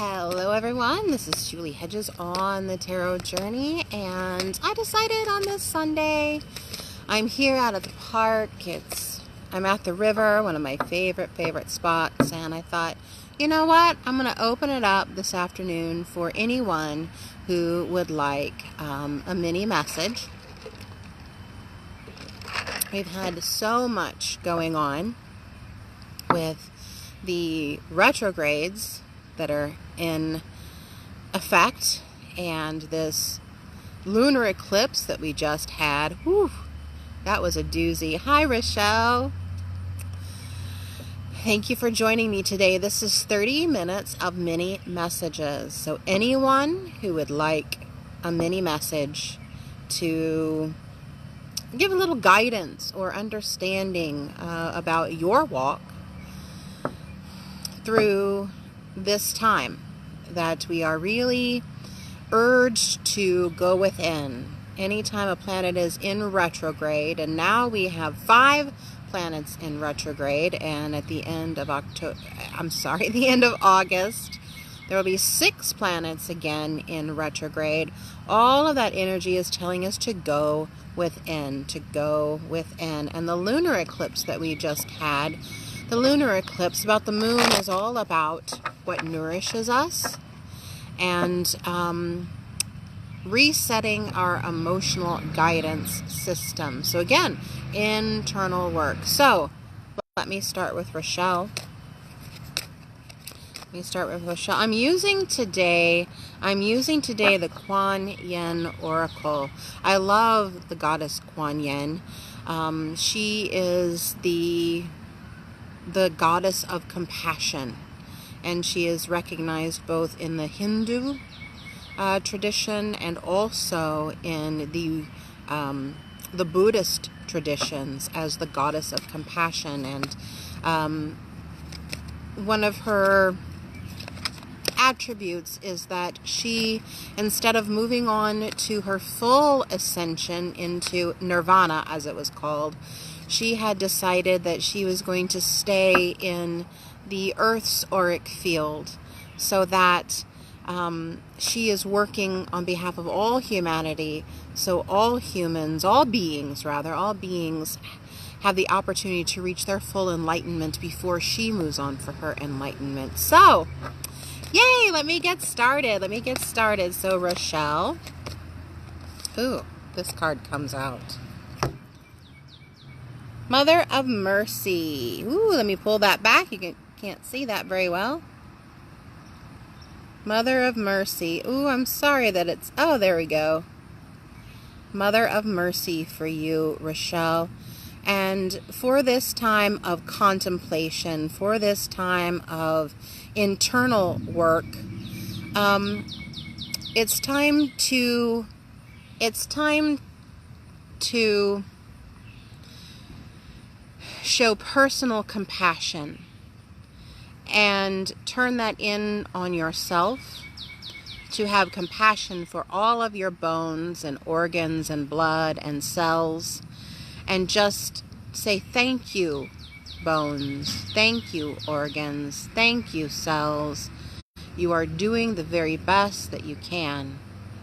Hello everyone, this is Julie Hedges on the Tarot Journey, and I decided on this Sunday, I'm here out at the park. I'm at the river, one of my favorite spots, and I thought, you know what, I'm going to open it up this afternoon for anyone who would like a mini message. We've had so much going on with the retrogrades that are in effect and this lunar eclipse that we just had. Whew, that was a doozy. Hi, Rochelle. Thank you for joining me today. This is 30 minutes of mini messages. So anyone who would like a mini message to give a little guidance or understanding about your walk through this time that we are really urged to go within. Anytime a planet is in retrograde, and now we have 5 planets in retrograde, and at the end of the end of August, there will be 6 planets again in retrograde. All of that energy is telling us to go within, And the lunar eclipse that we just had, the lunar eclipse about the moon, is all about what nourishes us and resetting our emotional guidance system. So again, internal work. So let me start with Rochelle. I'm using today the Kuan Yin Oracle. I love the goddess Kuan Yin. She is the goddess of compassion, and she is recognized both in the Hindu tradition and also in the Buddhist traditions as the goddess of compassion. And one of her attributes is that she, instead of moving on to her full ascension into nirvana, as it was called, she had decided that she was going to stay in the Earth's auric field, so that she is working on behalf of all humanity, so all beings have the opportunity to reach their full enlightenment before she moves on for her enlightenment. So, yay, let me get started. So, Rochelle, ooh, this card comes out. Mother of Mercy. Ooh, let me pull that back. You can't see that very well. Mother of Mercy. Ooh, I'm sorry that oh, there we go. Mother of Mercy for you, Rochelle. And for this time of contemplation, for this time of internal work, it's time to show personal compassion and turn that in on yourself, to have compassion for all of your bones and organs and blood and cells, and just say thank you, bones, thank you, organs, thank you, cells. You are doing the very best that you can,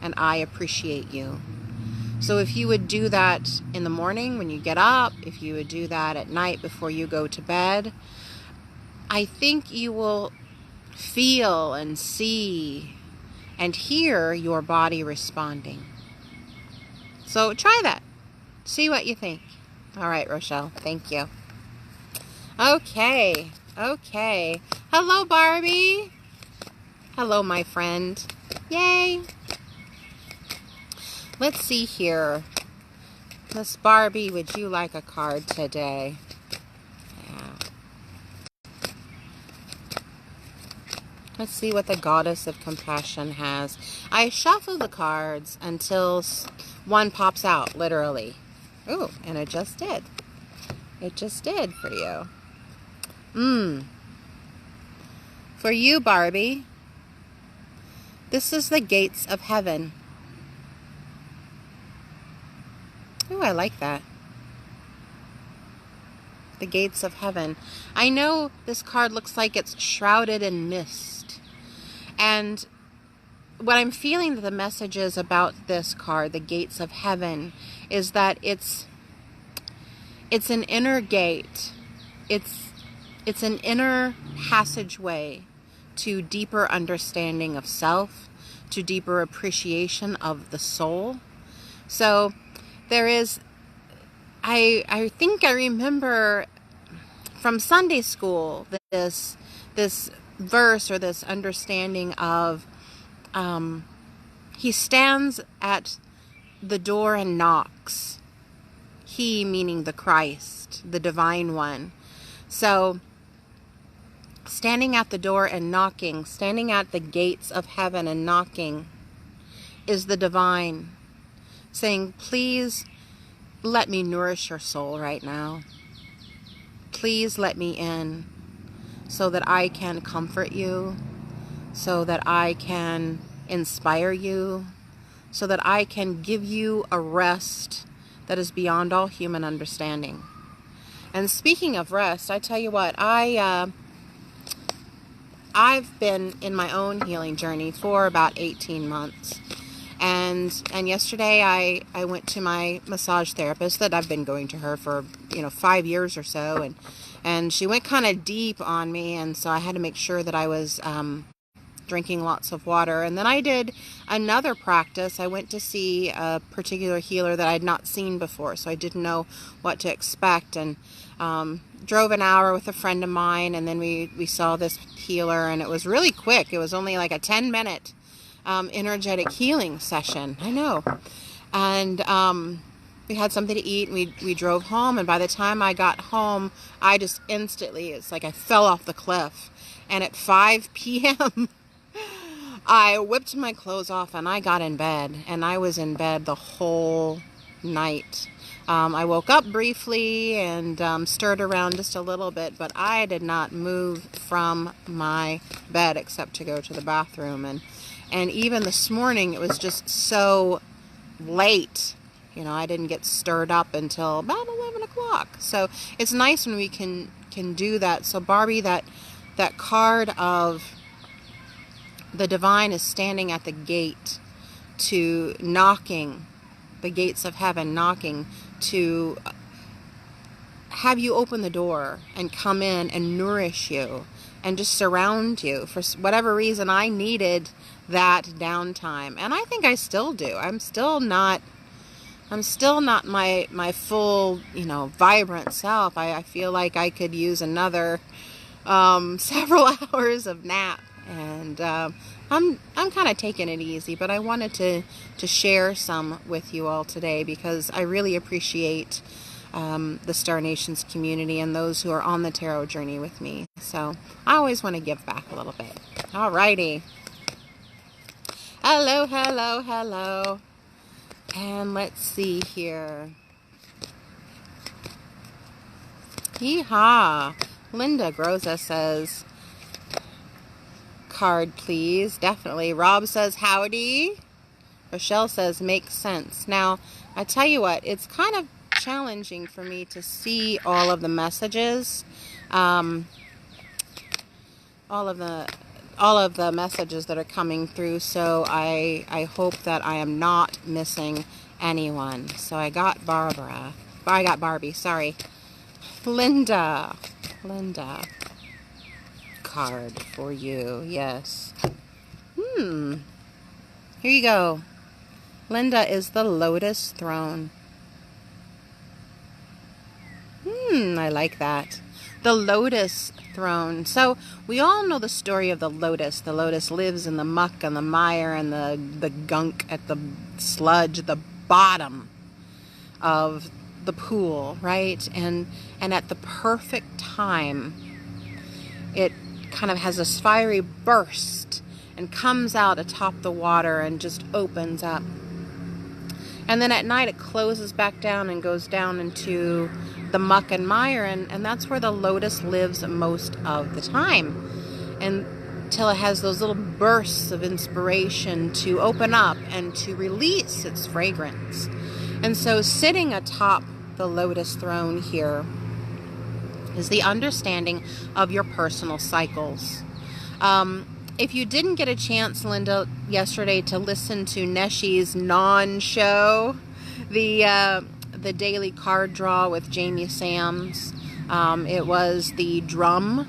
and I appreciate you. So if you would do that in the morning when you get up, if you would do that at night before you go to bed, I think you will feel and see and hear your body responding. So try that. See what you think. All right, Rochelle. Thank you. Okay. Hello, Barbie. Hello, my friend. Yay. Let's see here. Miss Barbie, would you like a card today? Yeah. Let's see what the Goddess of Compassion has. I shuffle the cards until one pops out, literally. Ooh, and it just did. It just did for you. For you, Barbie, this is the gates of heaven. Ooh, I like that. The gates of heaven. I know this card looks like it's shrouded in mist. And what I'm feeling that the message is about this card, the Gates of Heaven, is that it's an inner gate. It's an inner passageway to deeper understanding of self, to deeper appreciation of the soul. So there is, I think I remember from Sunday school this verse, or this understanding of he stands at the door and knocks. He meaning the Christ, the divine one. So standing at the door and knocking, standing at the gates of heaven and knocking, is the divine saying, please let me nourish your soul right now. Please let me in so that I can comfort you, so that I can inspire you, so that I can give you a rest that is beyond all human understanding. And speaking of rest, I tell you what, I've been in my own healing journey for about 18 months. And yesterday I went to my massage therapist that I've been going to her for, 5 years or so. And she went kind of deep on me. And so I had to make sure that I was drinking lots of water. And then I did another practice. I went to see a particular healer that I'd not seen before, so I didn't know what to expect, and drove an hour with a friend of mine, and then we saw this healer, and it was really quick. It was only like a 10-minute energetic healing session. I know. And we had something to eat, and we drove home, and by the time I got home, I just instantly, it's like I fell off the cliff. And at 5 p.m., I whipped my clothes off and I got in bed, and I was in bed the whole night. I woke up briefly and stirred around just a little bit, but I did not move from my bed except to go to the bathroom. And even this morning, it was just so late. I didn't get stirred up until about 11 o'clock. So it's nice when we can do that. So Barbie, that card of the divine is standing at the gate to knocking, the gates of heaven, knocking to have you open the door and come in and nourish you and just surround you. For whatever reason, I needed that downtime, and I think I still do. I'm still not my full, vibrant self. I feel like I could use another several hours of nap. And I'm kind of taking it easy, but I wanted to share some with you all today because I really appreciate the Star Nations community and those who are on the tarot journey with me. So I always want to give back a little bit. Alrighty. Hello, hello, hello. And let's see here. Yeehaw. Linda Groza says, card please. Definitely. Rob says howdy. Rochelle says makes sense. Now I tell you what, it's kind of challenging for me to see all of the messages, all of the messages that are coming through, so I hope that I am not missing anyone. So I got Barbie, sorry. Linda card for you. Yes. Here you go. Linda is the Lotus Throne. I like that. The Lotus Throne. So we all know the story of the lotus. The lotus lives in the muck and the mire and the gunk at the sludge, the bottom of the pool, right? And at the perfect time, it kind of has this fiery burst and comes out atop the water and just opens up. And then at night it closes back down and goes down into the muck and mire, and that's where the lotus lives most of the time, until it has those little bursts of inspiration to open up and to release its fragrance. And so sitting atop the Lotus Throne here is the understanding of your personal cycles. If you didn't get a chance, Linda, yesterday to listen to Neshi's non-show, the daily card draw with Jamie Sams, it was the drum,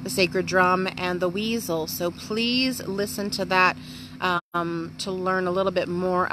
the sacred drum, and the weasel. So please listen to that to learn a little bit more